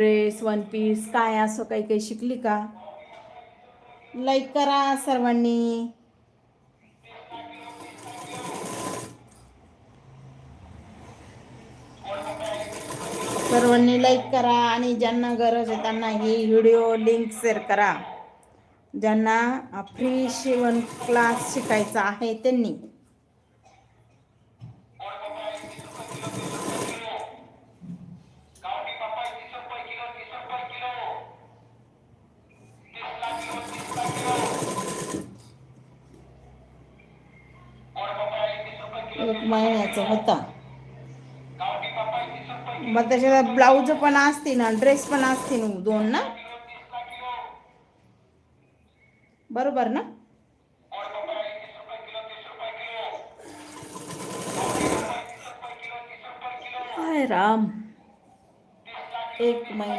Dress one piece काय असं काही काही शिकली का? लाईक करा सर्वांनी. सर्वांनी लाईक करा आणि ज्यांना गरज आहे त्यांना ही व्हिडिओ लिंक शेअर करा. ज्यांना फ्री शिवण क्लास शिकायचा आहे त्यांनी. एक महिन्याचा होता. मग त्याच्यात ब्लाऊज पण असते ना, ड्रेस पण असते ना, 2 ना, बरोबर ना? हाय राम. एक महिना